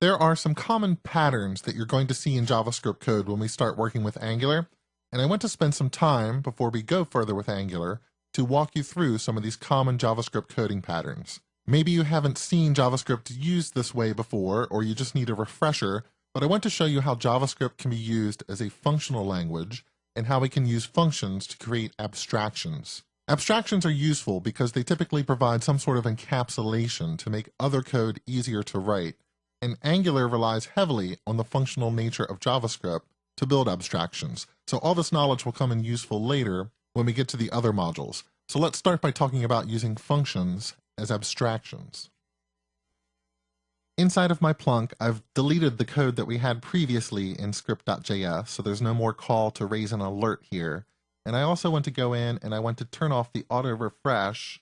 There are some common patterns that you're going to see in JavaScript code when we start working with Angular, and I want to spend some time before we go further with Angular to walk you through some of these common JavaScript coding patterns. Maybe you haven't seen JavaScript used this way before, or you just need a refresher, but I want to show you how JavaScript can be used as a functional language and how we can use functions to create abstractions. Abstractions are useful because they typically provide some sort of encapsulation to make other code easier to write. And Angular relies heavily on the functional nature of JavaScript to build abstractions. So all this knowledge will come in useful later when we get to the other modules. So let's start by talking about using functions as abstractions. Inside of my plunk, I've deleted the code that we had previously in script.js, so there's no more call to raise an alert here. And I also want to go in and I want to turn off the auto refresh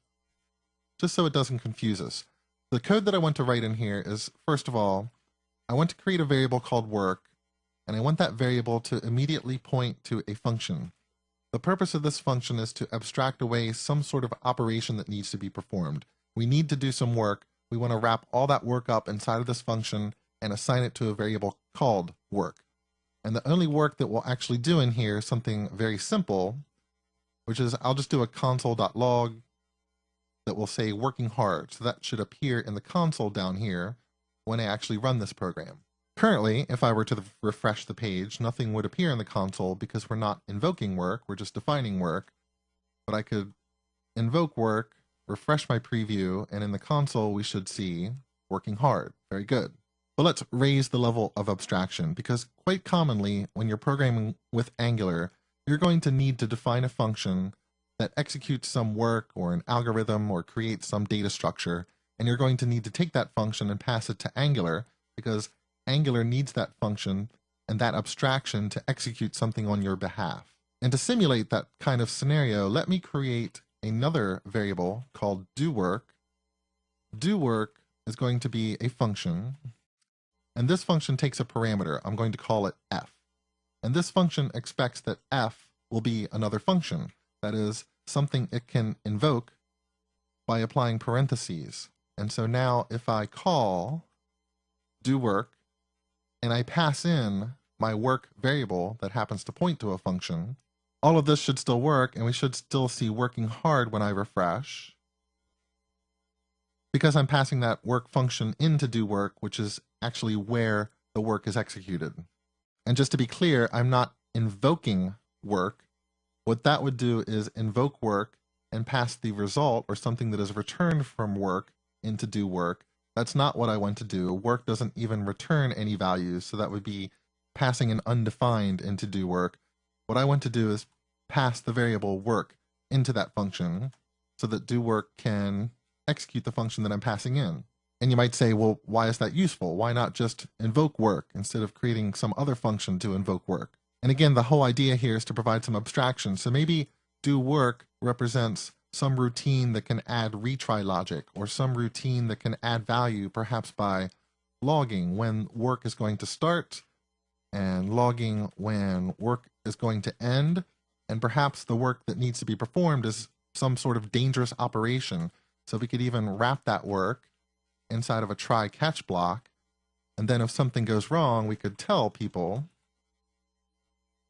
just so it doesn't confuse us. The code that I want to write in here is, first of all, I want to create a variable called work, and I want that variable to immediately point to a function. The purpose of this function is to abstract away some sort of operation that needs to be performed. We need to do some work. We want to wrap all that work up inside of this function and assign it to a variable called work. And the only work that we'll actually do in here is something very simple, which is I'll just do a console.log that will say working hard. So that should appear in the console down here when I actually run this program. Currently, if I were to refresh the page, nothing would appear in the console because we're not invoking work, we're just defining work. But I could invoke work, refresh my preview, and in the console we should see working hard. Very good. But let's raise the level of abstraction because quite commonly when you're programming with Angular, you're going to need to define a function that executes some work or an algorithm or creates some data structure, and you're going to need to take that function and pass it to Angular because Angular needs that function and that abstraction to execute something on your behalf. And to simulate that kind of scenario, let me create another variable called doWork. doWork is going to be a function, and this function takes a parameter. I'm going to call it f. And this function expects that f will be another function. That is something it can invoke by applying parentheses. And so now if I call doWork and I pass in my work variable that happens to point to a function, all of this should still work and we should still see working hard when I refresh because I'm passing that work function into doWork, which is actually where the work is executed. And just to be clear, I'm not invoking work. What that would do is invoke work and pass the result or something that is returned from work into doWork. That's not what I want to do. Work doesn't even return any values, so that would be passing an undefined into doWork. What I want to do is pass the variable work into that function so that doWork can execute the function that I'm passing in. And you might say, well, why is that useful? Why not just invoke work instead of creating some other function to invoke work? And again, the whole idea here is to provide some abstraction. So maybe doWork represents some routine that can add retry logic or some routine that can add value, perhaps by logging when work is going to start and logging when work is going to end. And perhaps the work that needs to be performed is some sort of dangerous operation. So we could even wrap that work inside of a try-catch block. And then if something goes wrong, we could tell people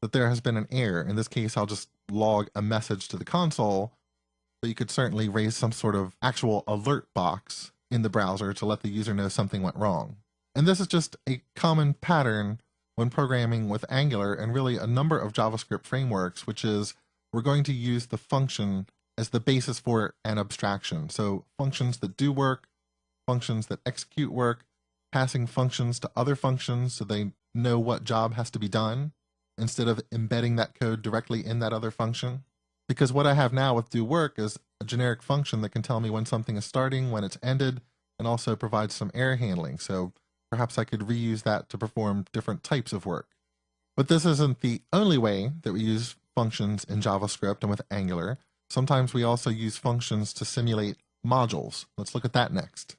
that there has been an error. In this case, I'll just log a message to the console, but you could certainly raise some sort of actual alert box in the browser to let the user know something went wrong. And this is just a common pattern when programming with Angular and really a number of JavaScript frameworks, which is we're going to use the function as the basis for an abstraction. So functions that do work, functions that execute work, passing functions to other functions so they know what job has to be done, instead of embedding that code directly in that other function. Because what I have now with doWork is a generic function that can tell me when something is starting, when it's ended, and also provides some error handling. So perhaps I could reuse that to perform different types of work. But this isn't the only way that we use functions in JavaScript and with Angular. Sometimes we also use functions to simulate modules. Let's look at that next.